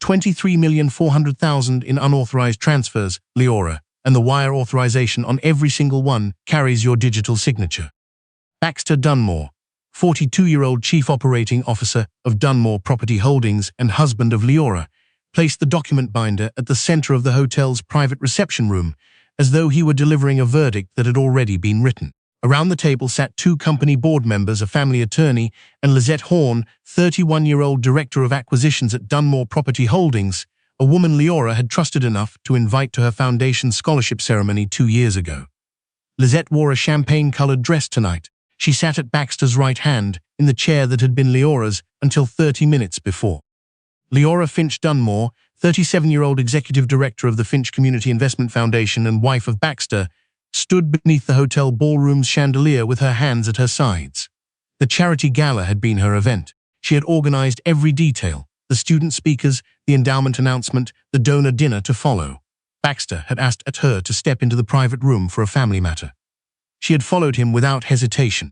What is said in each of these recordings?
$23,400,000 in unauthorized transfers, Leora, and the wire authorization on every single one carries your digital signature. Baxter Dunmore, 42-year-old Chief Operating Officer of Dunmore Property Holdings and husband of Leora, placed the document binder at the center of the hotel's private reception room, as though he were delivering a verdict that had already been written. Around the table sat two company board members, a family attorney, and Lizette Horn, 31-year-old Director of Acquisitions at Dunmore Property Holdings, a woman Leora had trusted enough to invite to her foundation scholarship ceremony 2 years ago. Lizette wore a champagne-colored dress tonight. She sat at Baxter's right hand, in the chair that had been Leora's until 30 minutes before. Leora Finch Dunmore, 37-year-old Executive Director of the Finch Community Investment Foundation and wife of Baxter, stood beneath the hotel ballroom's chandelier with her hands at her sides. The charity gala had been her event. She had organized every detail, the student speakers, the endowment announcement, the donor dinner to follow. Baxter had asked her to step into the private room for a family matter. She had followed him without hesitation.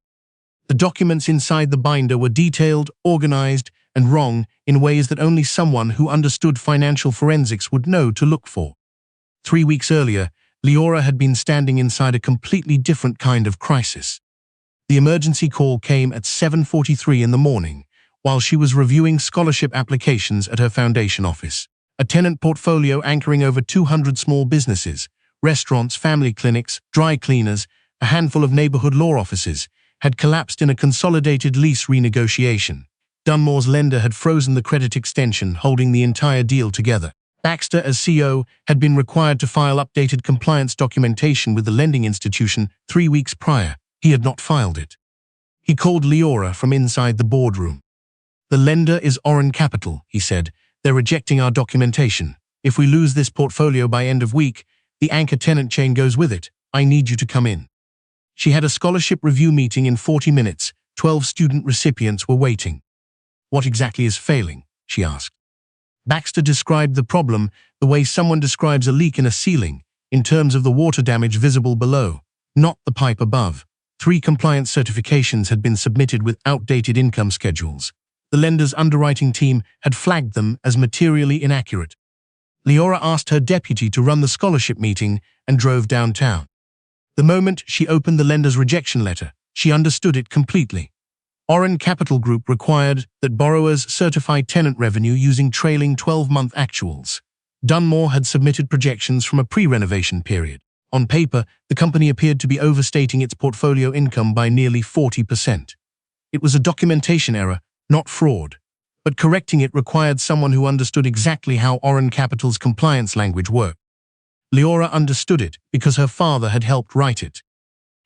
The documents inside the binder were detailed, organized, and wrong in ways that only someone who understood financial forensics would know to look for. 3 weeks earlier, Leora had been standing inside a completely different kind of crisis. The emergency call came at 7:43 in the morning, while she was reviewing scholarship applications at her foundation office. A tenant portfolio anchoring over 200 small businesses, restaurants, family clinics, dry cleaners, a handful of neighborhood law offices, had collapsed in a consolidated lease renegotiation. Dunmore's lender had frozen the credit extension, holding the entire deal together. Baxter, as CEO, had been required to file updated compliance documentation with the lending institution 3 weeks prior. He had not filed it. He called Leora from inside the boardroom. "The lender is Oren Capital," he said. "They're rejecting our documentation. If we lose this portfolio by end of week, the anchor tenant chain goes with it. I need you to come in." She had a scholarship review meeting in 40 minutes. 12 student recipients were waiting. "What exactly is failing?" she asked. Baxter described the problem the way someone describes a leak in a ceiling, in terms of the water damage visible below, not the pipe above. 3 compliance certifications had been submitted with outdated income schedules. The lender's underwriting team had flagged them as materially inaccurate. Leora asked her deputy to run the scholarship meeting and drove downtown. The moment she opened the lender's rejection letter, she understood it completely. Oren Capital Group required that borrowers certify tenant revenue using trailing 12-month actuals. Dunmore had submitted projections from a pre-renovation period. On paper, the company appeared to be overstating its portfolio income by nearly 40%. It was a documentation error, not fraud. But correcting it required someone who understood exactly how Oren Capital's compliance language worked. Leora understood it because her father had helped write it.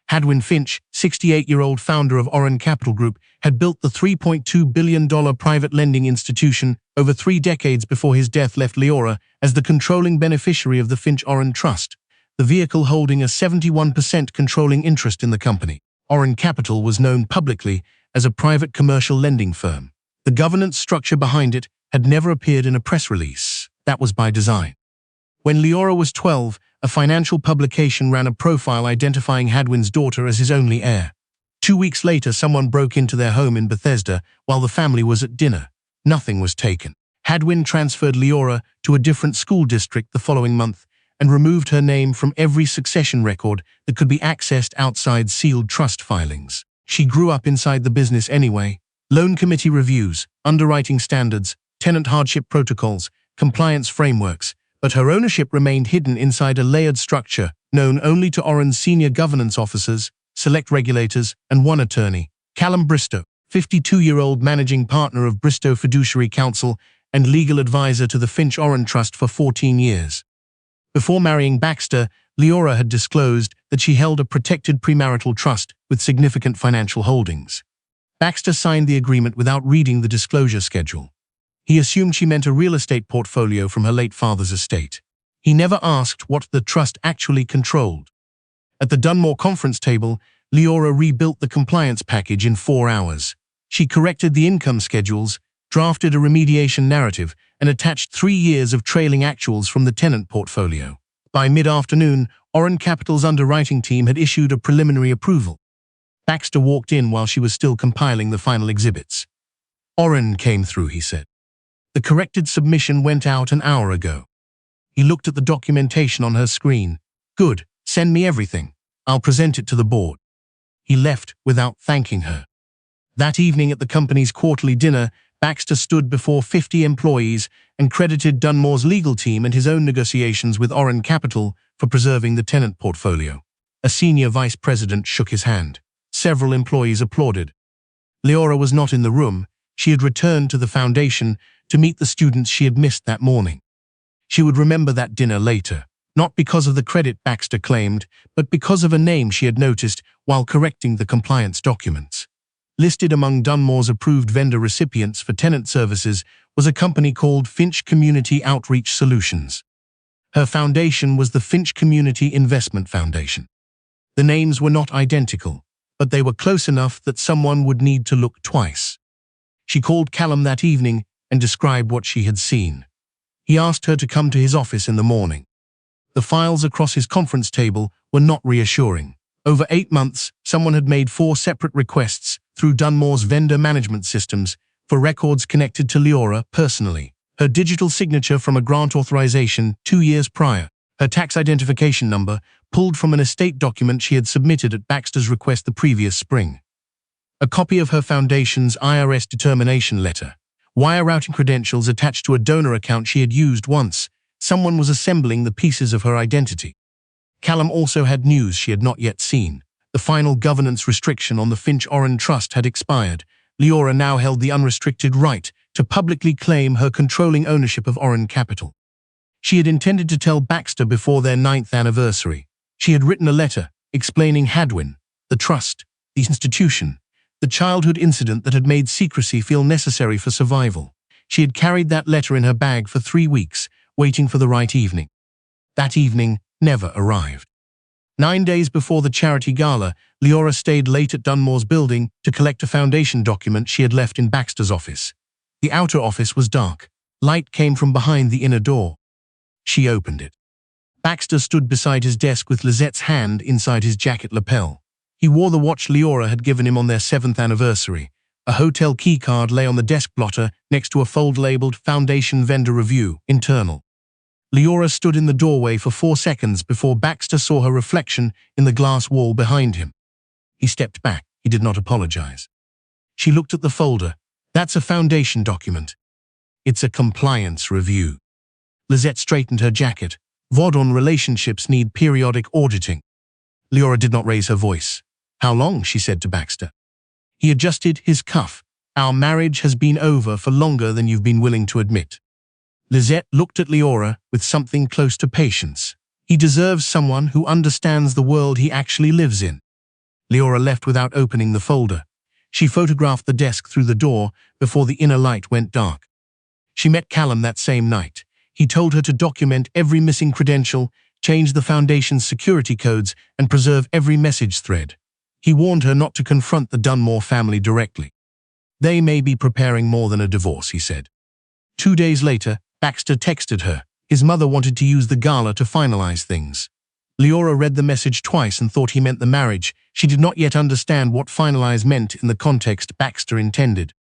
Hadwin Finch, 68-year-old founder of Oren Capital Group, had built the $3.2 billion private lending institution over 3 decades before his death left Leora as the controlling beneficiary of the Finch-Oren Trust, the vehicle holding a 71% controlling interest in the company. Oren Capital was known publicly as a private commercial lending firm. The governance structure behind it had never appeared in a press release. That was by design. When Leora was 12, a financial publication ran a profile identifying Hadwin's daughter as his only heir. 2 weeks later, someone broke into their home in Bethesda while the family was at dinner. Nothing was taken. Hadwin transferred Leora to a different school district the following month and removed her name from every succession record that could be accessed outside sealed trust filings. She grew up inside the business anyway. Loan committee reviews, underwriting standards, tenant hardship protocols, compliance frameworks, but her ownership remained hidden inside a layered structure known only to Oren's senior governance officers, select regulators, and one attorney, Callum Bristow, 52-year-old managing partner of Bristow Fiduciary Counsel and legal advisor to the Finch-Oren Trust for 14 years. Before marrying Baxter, Leora had disclosed that she held a protected premarital trust with significant financial holdings. Baxter signed the agreement without reading the disclosure schedule. He assumed she meant a real estate portfolio from her late father's estate. He never asked what the trust actually controlled. At the Dunmore conference table, Leora rebuilt the compliance package in 4 hours. She corrected the income schedules, drafted a remediation narrative, and attached 3 years of trailing actuals from the tenant portfolio. By mid-afternoon, Oren Capital's underwriting team had issued a preliminary approval. Baxter walked in while she was still compiling the final exhibits. "Oren came through," he said. The corrected submission went out an hour ago. He looked at the documentation on her screen. Good, send me everything. I'll present it to the board. He left without thanking her. That evening at the company's quarterly dinner, Baxter stood before 50 employees and credited Dunmore's legal team and his own negotiations with Oren Capital for preserving the tenant portfolio. A senior vice president shook his hand. Several employees applauded. Leora was not in the room. She had returned to the foundation to meet the students she had missed that morning. She would remember that dinner later, not because of the credit Baxter claimed, but because of a name she had noticed while correcting the compliance documents. Listed among Dunmore's approved vendor recipients for tenant services was a company called Finch Community Outreach Solutions. Her foundation was the Finch Community Investment Foundation. The names were not identical, but they were close enough that someone would need to look twice. She called Callum that evening and described what she had seen. He asked her to come to his office in the morning. The files across his conference table were not reassuring. Over 8 months, someone had made 4 separate requests through Dunmore's vendor management systems for records connected to Leora personally. Her digital signature from a grant authorization 2 years prior. Her tax identification number pulled from an estate document she had submitted at Baxter's request the previous spring. A copy of her foundation's IRS determination letter. Wire routing credentials attached to a donor account she had used once. Someone was assembling the pieces of her identity. Callum also had news she had not yet seen. The final governance restriction on the Finch-Oren Trust had expired. Leora now held the unrestricted right to publicly claim her controlling ownership of Oren Capital. She had intended to tell Baxter before their 9th anniversary. She had written a letter explaining Hadwin, the trust, the institution, the childhood incident that had made secrecy feel necessary for survival. She had carried that letter in her bag for 3 weeks, waiting for the right evening. That evening never arrived. 9 days before the charity gala, Leora stayed late at Dunmore's building to collect a foundation document she had left in Baxter's office. The outer office was dark. Light came from behind the inner door. She opened it. Baxter stood beside his desk with Lizette's hand inside his jacket lapel. He wore the watch Leora had given him on their 7th anniversary. A hotel keycard lay on the desk blotter next to a fold labeled Foundation Vendor Review, Internal. Leora stood in the doorway for 4 seconds before Baxter saw her reflection in the glass wall behind him. He stepped back. He did not apologize. She looked at the folder. That's a foundation document. It's a compliance review. Lizette straightened her jacket. Vaudan relationships need periodic auditing. Leora did not raise her voice. How long? She said to Baxter. He adjusted his cuff. Our marriage has been over for longer than you've been willing to admit. Lizette looked at Leora with something close to patience. He deserves someone who understands the world he actually lives in. Leora left without opening the folder. She photographed the desk through the door before the inner light went dark. She met Callum that same night. He told her to document every missing credential, change the foundation's security codes, and preserve every message thread. He warned her not to confront the Dunmore family directly. They may be preparing more than a divorce, he said. 2 days later, Baxter texted her. His mother wanted to use the gala to finalize things. Leora read the message twice and thought he meant the marriage. She did not yet understand what finalize meant in the context Baxter intended.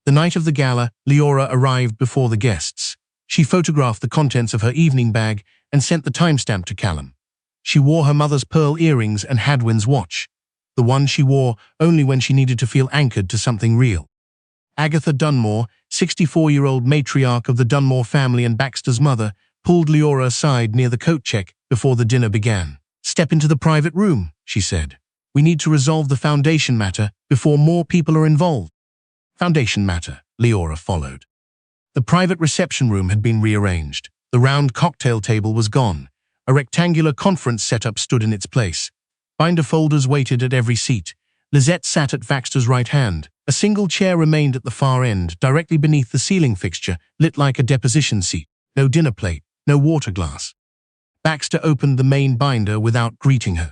The night of the gala, Leora arrived before the guests. She photographed the contents of her evening bag and sent the timestamp to Callum. She wore her mother's pearl earrings and Hadwin's watch, the one she wore only when she needed to feel anchored to something real. Agatha Dunmore, 64-year-old matriarch of the Dunmore family and Baxter's mother, pulled Leora aside near the coat check before the dinner began. Step into the private room, she said. We need to resolve the foundation matter before more people are involved. Foundation matter, Leora followed. The private reception room had been rearranged. The round cocktail table was gone. A rectangular conference setup stood in its place. Binder folders waited at every seat. Lizette sat at Baxter's right hand. A single chair remained at the far end, directly beneath the ceiling fixture, lit like a deposition seat. No dinner plate, no water glass. Baxter opened the main binder without greeting her.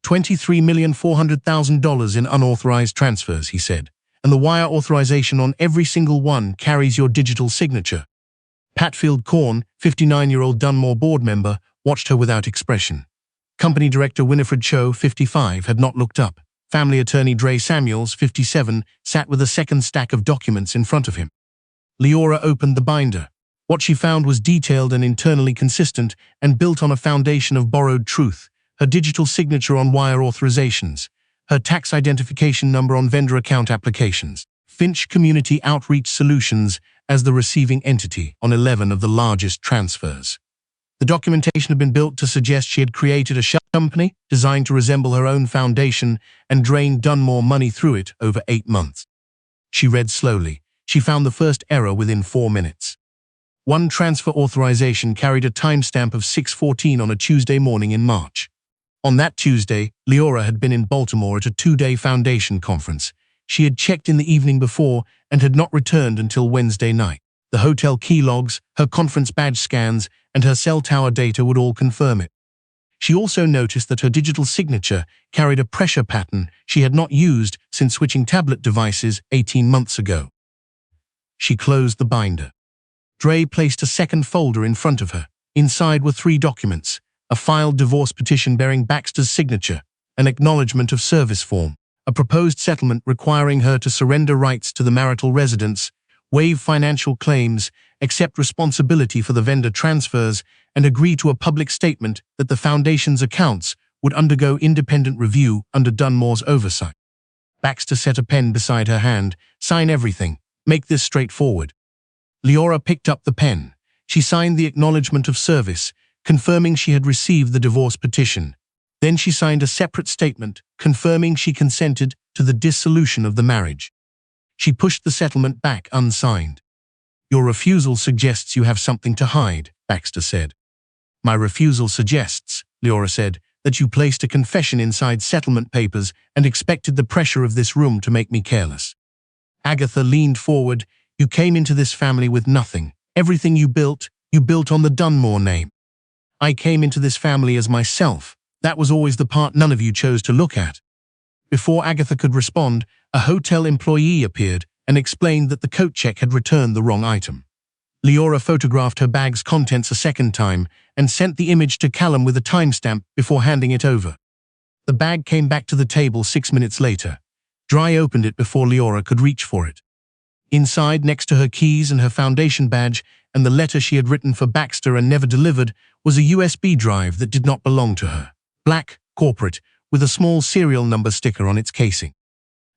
$23,400,000 in unauthorized transfers, he said, and the wire authorization on every single one carries your digital signature. Patfield Corn, 59-year-old Dunmore board member, watched her without expression. Company director Winifred Cho, 55, had not looked up. Family attorney Dre Samuels, 57, sat with a second stack of documents in front of him. Leora opened the binder. What she found was detailed and internally consistent and built on a foundation of borrowed truth: her digital signature on wire authorizations, her tax identification number on vendor account applications, Finch Community Outreach Solutions as the receiving entity on 11 of the largest transfers. The documentation had been built to suggest she had created a shell company designed to resemble her own foundation and drained Dunmore money through it over 8 months. She read slowly. She found the first error within 4 minutes. One transfer authorization carried a timestamp of 6:14 on a Tuesday morning in March. On that Tuesday, Leora had been in Baltimore at a 2-day foundation conference. She had checked in the evening before and had not returned until Wednesday night. The hotel key logs, her conference badge scans, and her cell tower data would all confirm it. She also noticed that her digital signature carried a pressure pattern she had not used since switching tablet devices 18 months ago. She closed the binder. Dre placed a second folder in front of her. Inside were 3 documents: a filed divorce petition bearing Baxter's signature, an acknowledgement of service form, a proposed settlement requiring her to surrender rights to the marital residence, waive financial claims, accept responsibility for the vendor transfers, and agree to a public statement that the foundation's accounts would undergo independent review under Dunmore's oversight. Baxter set a pen beside her hand. "Sign everything. Make this straightforward." Leora picked up the pen. She signed the acknowledgement of service, confirming she had received the divorce petition. Then she signed a separate statement, confirming she consented to the dissolution of the marriage. She pushed the settlement back unsigned. "Your refusal suggests you have something to hide," Baxter said. "My refusal suggests," Leora said, "that you placed a confession inside settlement papers and expected the pressure of this room to make me careless." Agatha leaned forward. "You came into this family with nothing. Everything you built on the Dunmore name. I came into this family as myself. That was always the part none of you chose to look at." Before Agatha could respond, a hotel employee appeared and explained that the coat check had returned the wrong item. Leora photographed her bag's contents a second time and sent the image to Callum with a timestamp before handing it over. The bag came back to the table 6 minutes later. Dry opened it before Leora could reach for it. Inside, next to her keys and her foundation badge and the letter she had written for Baxter and never delivered, was a USB drive that did not belong to her. Black, corporate, with a small serial number sticker on its casing.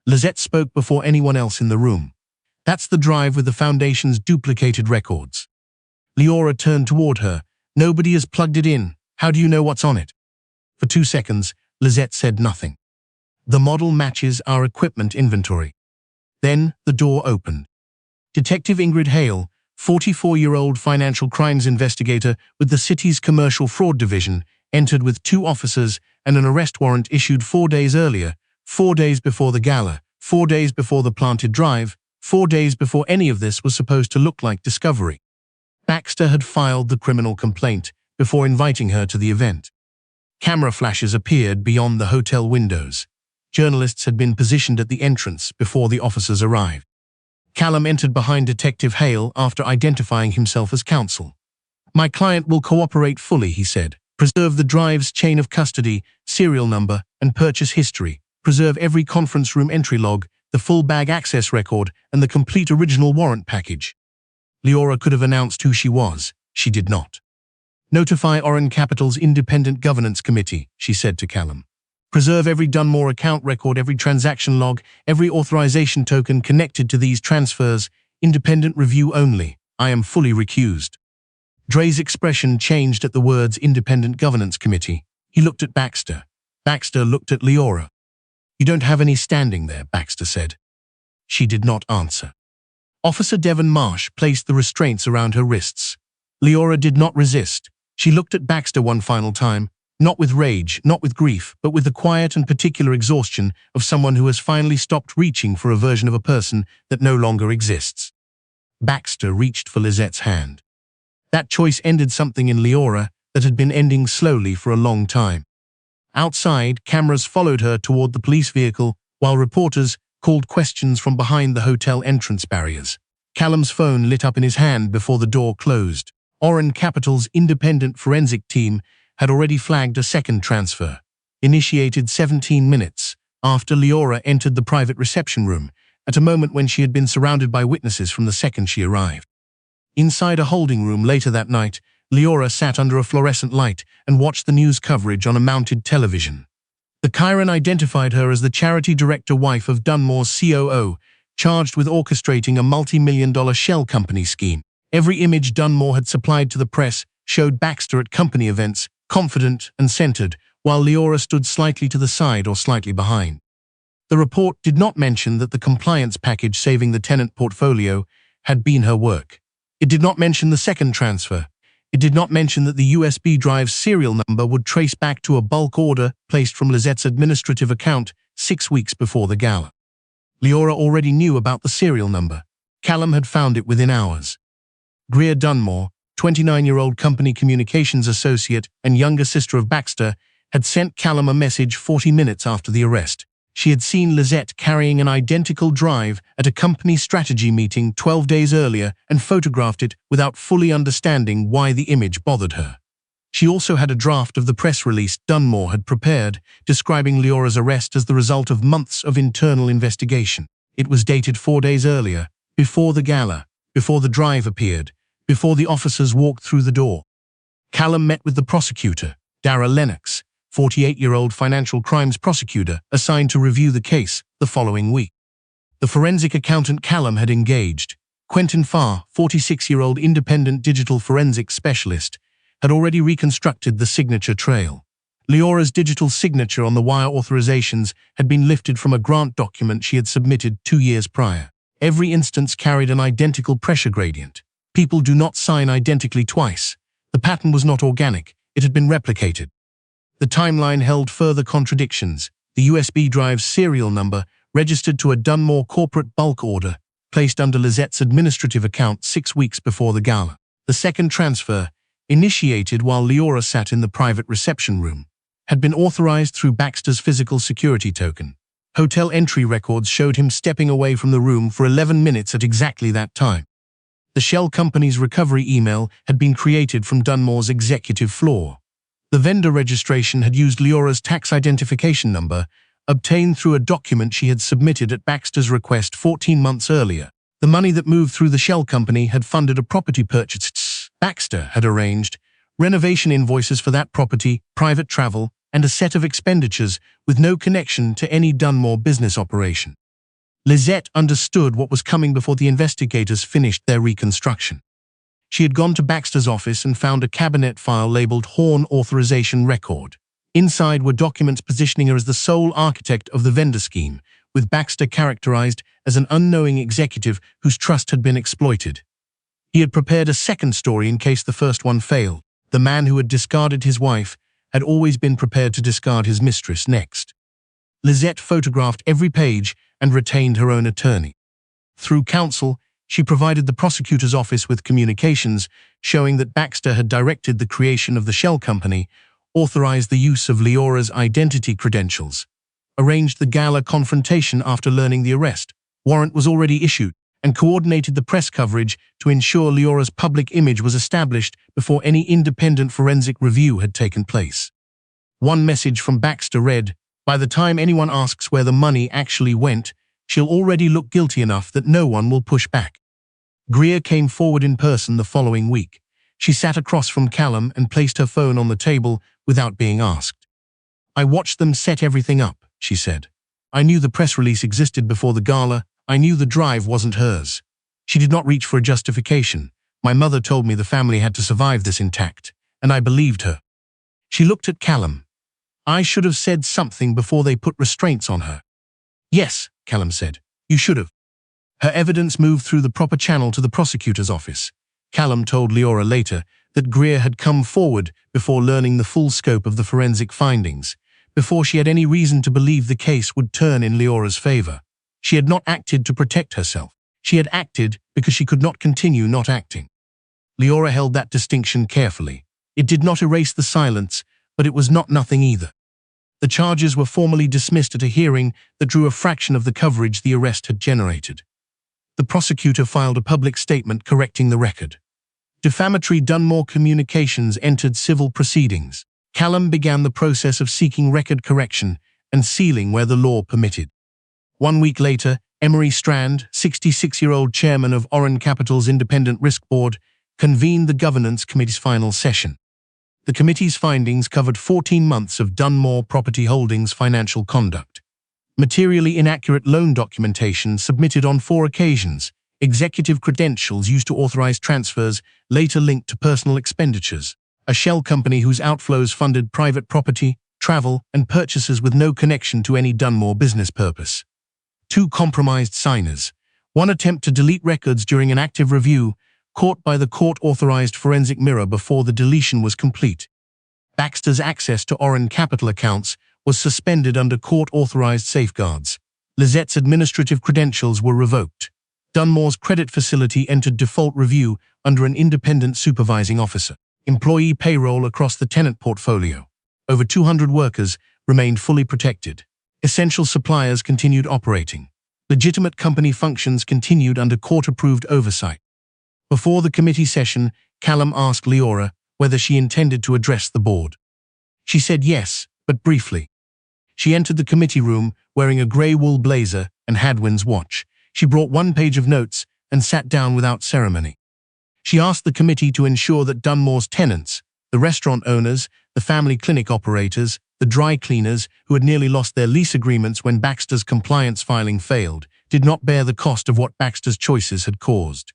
Lizette spoke before anyone else in the room. "That's the drive with the foundation's duplicated records." Leora turned toward her. "Nobody has plugged it in. How do you know what's on it?" For 2 seconds, Lizette said nothing. "The model matches our equipment inventory." Then the door opened. Detective Ingrid Hale, 44-year-old financial crimes investigator with the city's commercial fraud division, entered with 2 officers and an arrest warrant issued 4 days earlier, 4 days before the gala, 4 days before the planted drive, 4 days before any of this was supposed to look like discovery. Baxter had filed the criminal complaint before inviting her to the event. Camera flashes appeared beyond the hotel windows. Journalists had been positioned at the entrance before the officers arrived. Callum entered behind Detective Hale after identifying himself as counsel. "My client will cooperate fully," he said. "Preserve the drive's chain of custody, serial number, and purchase history. Preserve every conference room entry log, the full bag access record, and the complete original warrant package." Leora could have announced who she was. She did not. "Notify Oren Capital's Independent Governance Committee," she said to Callum. "Preserve every Dunmore account record, every transaction log, every authorization token connected to these transfers. Independent review only. I am fully recused." Dre's expression changed at the words Independent Governance Committee. He looked at Baxter. Baxter looked at Leora. "You don't have any standing there," Baxter said. She did not answer. Officer Devon Marsh placed the restraints around her wrists. Leora did not resist. She looked at Baxter one final time, not with rage, not with grief, but with the quiet and particular exhaustion of someone who has finally stopped reaching for a version of a person that no longer exists. Baxter reached for Lizette's hand. That choice ended something in Leora that had been ending slowly for a long time. Outside, cameras followed her toward the police vehicle, while reporters called questions from behind the hotel entrance barriers. Callum's phone lit up in his hand before the door closed. Oren Capital's independent forensic team had already flagged a second transfer, initiated 17 minutes after Leora entered the private reception room, at a moment when she had been surrounded by witnesses from the second she arrived. Inside a holding room later that night, Leora sat under a fluorescent light and watched the news coverage on a mounted television. The Chiron identified her as the charity director wife of Dunmore's COO, charged with orchestrating a multi-million-dollar shell company scheme. Every image Dunmore had supplied to the press showed Baxter at company events, confident and centered, while Leora stood slightly to the side or slightly behind. The report did not mention that the compliance package saving the tenant portfolio had been her work. It did not mention the second transfer. It did not mention that the USB drive's serial number would trace back to a bulk order placed from Lizette's administrative account 6 weeks before the gala. Leora already knew about the serial number. Callum had found it within hours. Greer Dunmore, 29-year-old company communications associate and younger sister of Baxter, had sent Callum a message 40 minutes after the arrest. She had seen Lizette carrying an identical drive at a company strategy meeting 12 days earlier and photographed it without fully understanding why the image bothered her. She also had a draft of the press release Dunmore had prepared, describing Leora's arrest as the result of months of internal investigation. It was dated 4 days earlier, before the gala, before the drive appeared, before the officers walked through the door. Callum met with the prosecutor, Dara Lennox, 48-year-old financial crimes prosecutor assigned to review the case the following week. The forensic accountant Callum had engaged, Quentin Farr, 46-year-old independent digital forensics specialist, had already reconstructed the signature trail. Leora's digital signature on the wire authorizations had been lifted from a grant document she had submitted 2 years prior. Every instance carried an identical pressure gradient. People do not sign identically twice. The pattern was not organic. It had been replicated. The timeline held further contradictions. The USB drive's serial number, registered to a Dunmore corporate bulk order, placed under Lizette's administrative account 6 weeks before the gala. The second transfer, initiated while Leora sat in the private reception room, had been authorized through Baxter's physical security token. Hotel entry records showed him stepping away from the room for 11 minutes at exactly that time. The shell company's recovery email had been created from Dunmore's executive floor. The vendor registration had used Leora's tax identification number, obtained through a document she had submitted at Baxter's request 14 months earlier. The money that moved through the shell company had funded a property purchase Baxter had arranged, renovation invoices for that property, private travel, and a set of expenditures with no connection to any Dunmore business operation. Lizette understood what was coming before the investigators finished their reconstruction. She had gone to Baxter's office and found a cabinet file labeled Horn Authorization Record. Inside were documents positioning her as the sole architect of the vendor scheme, with Baxter characterized as an unknowing executive whose trust had been exploited. He had prepared a second story in case the first one failed. The man who had discarded his wife had always been prepared to discard his mistress next. Lizette photographed every page and retained her own attorney. Through counsel, she provided the prosecutor's office with communications showing that Baxter had directed the creation of the shell company, authorized the use of Leora's identity credentials, arranged the gala confrontation after learning the arrest, warrant was already issued, and coordinated the press coverage to ensure Leora's public image was established before any independent forensic review had taken place. One message from Baxter read, "By the time anyone asks where the money actually went, she'll already look guilty enough that no one will push back." Greer came forward in person the following week. She sat across from Callum and placed her phone on the table without being asked. "I watched them set everything up," she said. "I knew the press release existed before the gala. I knew the drive wasn't hers. She did not reach for a justification. My mother told me the family had to survive this intact, and I believed her." She looked at Callum. "I should have said something before they put restraints on her." "Yes," Callum said. "You should have." Her evidence moved through the proper channel to the prosecutor's office. Callum told Leora later that Greer had come forward before learning the full scope of the forensic findings, before she had any reason to believe the case would turn in Leora's favor. She had not acted to protect herself. She had acted because she could not continue not acting. Leora held that distinction carefully. It did not erase the silence, but it was not nothing either. The charges were formally dismissed at a hearing that drew a fraction of the coverage the arrest had generated. The prosecutor filed a public statement correcting the record. Defamatory Dunmore communications entered civil proceedings. Callum began the process of seeking record correction and sealing where the law permitted. 1 week later, Emery Strand, 66-year-old chairman of Oran Capital's Independent Risk Board, convened the governance committee's final session. The committee's findings covered 14 months of Dunmore Property Holdings' financial conduct. Materially inaccurate loan documentation submitted on 4 occasions, executive credentials used to authorize transfers later linked to personal expenditures, a shell company whose outflows funded private property, travel, and purchases with no connection to any Dunmore business purpose. 2 compromised signers, 1 attempt to delete records during an active review, caught by the court-authorized forensic mirror before the deletion was complete. Baxter's access to Oran Capital accounts was suspended under court-authorized safeguards. Lizette's administrative credentials were revoked. Dunmore's credit facility entered default review under an independent supervising officer. Employee payroll across the tenant portfolio. Over 200 workers remained fully protected. Essential suppliers continued operating. Legitimate company functions continued under court-approved oversight. Before the committee session, Callum asked Leora whether she intended to address the board. She said yes, but briefly. She entered the committee room wearing a grey wool blazer and Hadwin's watch. She brought 1 page of notes and sat down without ceremony. She asked the committee to ensure that Dunmore's tenants, the restaurant owners, the family clinic operators, the dry cleaners who had nearly lost their lease agreements when Baxter's compliance filing failed, did not bear the cost of what Baxter's choices had caused.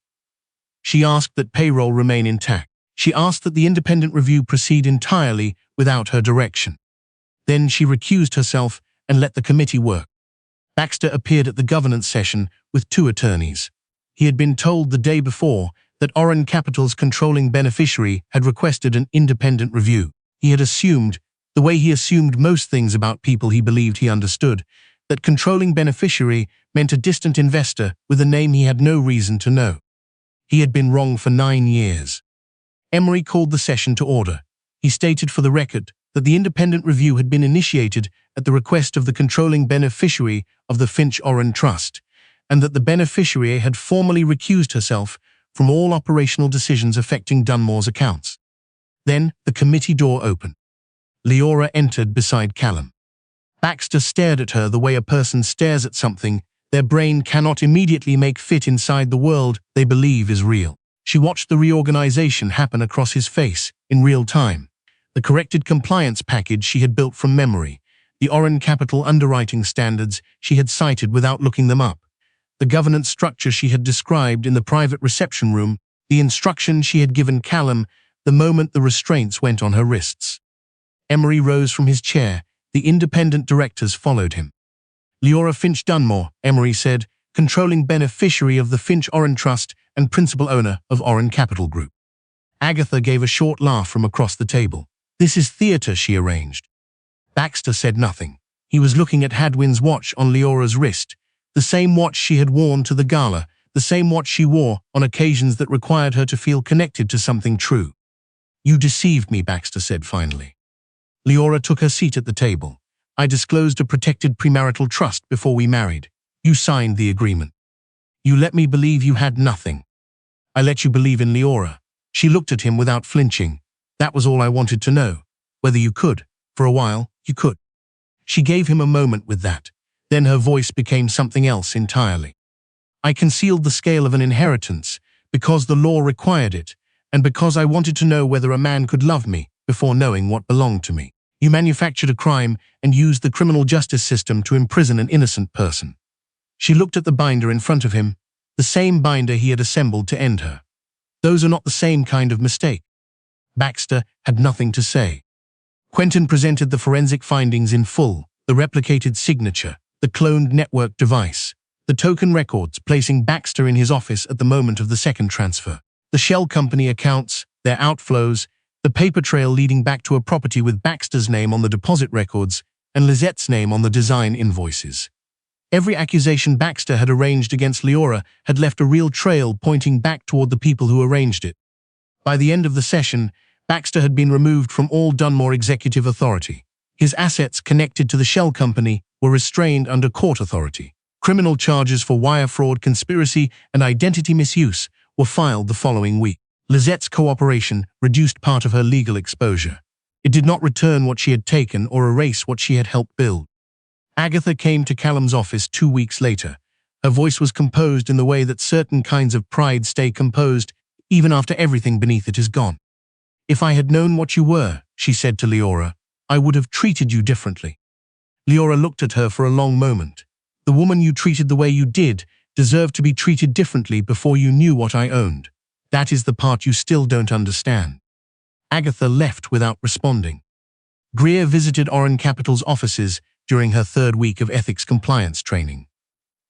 She asked that payroll remain intact. She asked that the independent review proceed entirely without her direction. Then she recused herself and let the committee work. Baxter appeared at the governance session with 2 attorneys. He had been told the day before that Oran Capital's controlling beneficiary had requested an independent review. He had assumed, the way he assumed most things about people he believed he understood, that controlling beneficiary meant a distant investor with a name he had no reason to know. He had been wrong for 9 years. Emery called the session to order. He stated for the record that the independent review had been initiated at the request of the controlling beneficiary of the Finch-Oran Trust, and that the beneficiary had formally recused herself from all operational decisions affecting Dunmore's accounts. Then the committee door opened. Leora entered beside Callum. Baxter stared at her the way a person stares at something their brain cannot immediately make fit inside the world they believe is real. She watched the reorganization happen across his face in real time. The corrected compliance package she had built from memory, the Oran Capital underwriting standards she had cited without looking them up, the governance structure she had described in the private reception room, the instructions she had given Callum the moment the restraints went on her wrists. Emery rose from his chair. The independent directors followed him. Leora Finch Dunmore, Emery said, controlling beneficiary of the Finch-Oran Trust and principal owner of Oran Capital Group. Agatha gave a short laugh from across the table. This is theatre, she arranged. Baxter said nothing. He was looking at Hadwin's watch on Leora's wrist, the same watch she had worn to the gala, the same watch she wore on occasions that required her to feel connected to something true. You deceived me, Baxter said finally. Leora took her seat at the table. I disclosed a protected premarital trust before we married. You signed the agreement. You let me believe you had nothing. I let you believe in Leora. She looked at him without flinching. That was all I wanted to know. Whether you could. For a while, you could. She gave him a moment with that. Then her voice became something else entirely. I concealed the scale of an inheritance because the law required it, and because I wanted to know whether a man could love me before knowing what belonged to me. You manufactured a crime and used the criminal justice system to imprison an innocent person. She looked at the binder in front of him, the same binder he had assembled to end her. Those are not the same kind of mistake. Baxter had nothing to say. Quentin presented the forensic findings in full, the replicated signature, the cloned network device, the token records placing Baxter in his office at the moment of the second transfer, the shell company accounts, their outflows, the paper trail leading back to a property with Baxter's name on the deposit records and Lizette's name on the design invoices. Every accusation Baxter had arranged against Leora had left a real trail pointing back toward the people who arranged it. By the end of the session, Baxter had been removed from all Dunmore executive authority. His assets connected to the shell company were restrained under court authority. Criminal charges for wire fraud, conspiracy, and identity misuse were filed the following week. Lizette's cooperation reduced part of her legal exposure. It did not return what she had taken or erase what she had helped build. Agatha came to Callum's office 2 weeks later, Her voice was composed in the way that certain kinds of pride stay composed even after everything beneath it is gone. "If I had known what you were," she said to Leora, "I would have treated you differently." Leora looked at her for a long moment. "The woman you treated the way you did deserved to be treated differently before you knew what I owned. That is the part you still don't understand." Agatha left without responding. Greer visited Oren Capital's offices during her third week of ethics compliance training.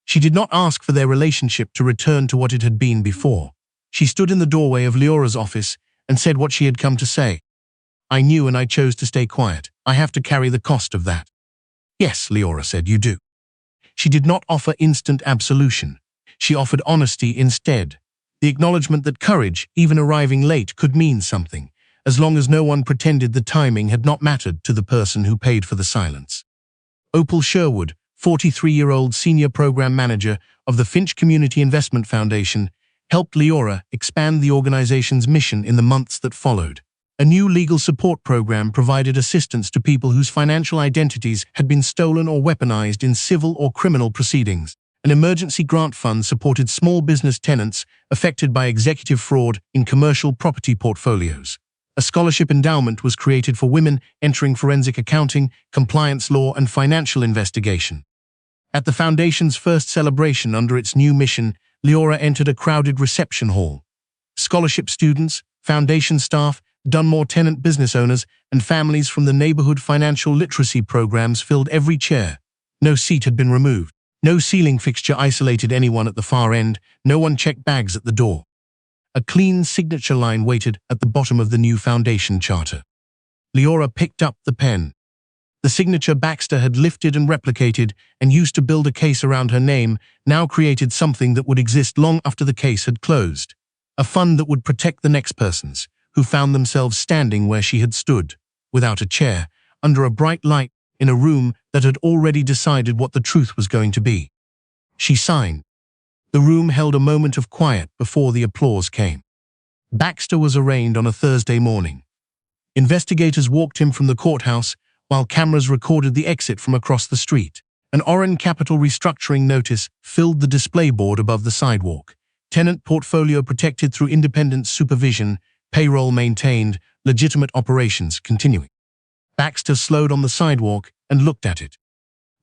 She did not ask for their relationship to return to what it had been before. She stood in the doorway of Leora's office and said what she had come to say. "I knew and I chose to stay quiet. I have to carry the cost of that." "Yes," Leora said, "you do." She did not offer instant absolution. She offered honesty instead. The acknowledgement that courage, even arriving late, could mean something, as long as no one pretended the timing had not mattered to the person who paid for the silence. Opal Sherwood, 43-year-old senior program manager of the Finch Community Investment Foundation, helped Leora expand the organization's mission in the months that followed. A new legal support program provided assistance to people whose financial identities had been stolen or weaponized in civil or criminal proceedings. An emergency grant fund supported small business tenants affected by executive fraud in commercial property portfolios. A scholarship endowment was created for women entering forensic accounting, compliance law, and financial investigation. At the Foundation's first celebration under its new mission, Leora entered a crowded reception hall. Scholarship students, Foundation staff, Dunmore tenant business owners, and families from the neighborhood financial literacy programs filled every chair. No seat had been removed. No ceiling fixture isolated anyone at the far end. No one checked bags at the door. A clean signature line waited at the bottom of the new Foundation charter. Leora picked up the pen. The signature Baxter had lifted and replicated and used to build a case around her name now created something that would exist long after the case had closed. A fund that would protect the next persons who found themselves standing where she had stood, without a chair, under a bright light, in a room that had already decided what the truth was going to be. She signed. The room held a moment of quiet before the applause came. Baxter was arraigned on a Thursday morning. Investigators walked him from the courthouse while cameras recorded the exit from across the street. An Oren Capital restructuring notice filled the display board above the sidewalk. Tenant portfolio protected through independent supervision, payroll maintained, legitimate operations continuing. Baxter slowed on the sidewalk and looked at it.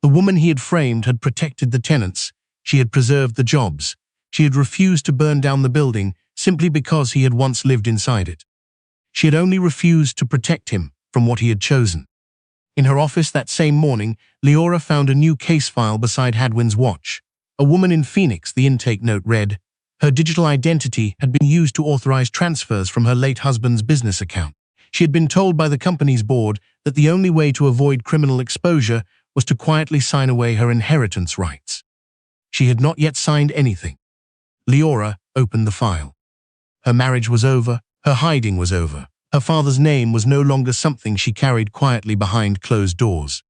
The woman he had framed had protected the tenants. She had preserved the jobs. She had refused to burn down the building simply because he had once lived inside it. She had only refused to protect him from what he had chosen. In her office that same morning, Leora found a new case file beside Hadwin's watch. A woman in Phoenix, the intake note read. Her digital identity had been used to authorize transfers from her late husband's business account. She had been told by the company's board that the only way to avoid criminal exposure was to quietly sign away her inheritance rights. She had not yet signed anything. Leora opened the file. Her marriage was over. Her hiding was over. Her father's name was no longer something she carried quietly behind closed doors.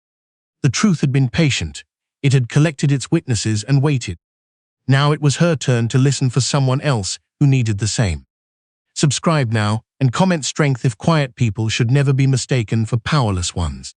The truth had been patient. It had collected its witnesses and waited. Now it was her turn to listen for someone else who needed the same. Subscribe now and comment strength if quiet people should never be mistaken for powerless ones.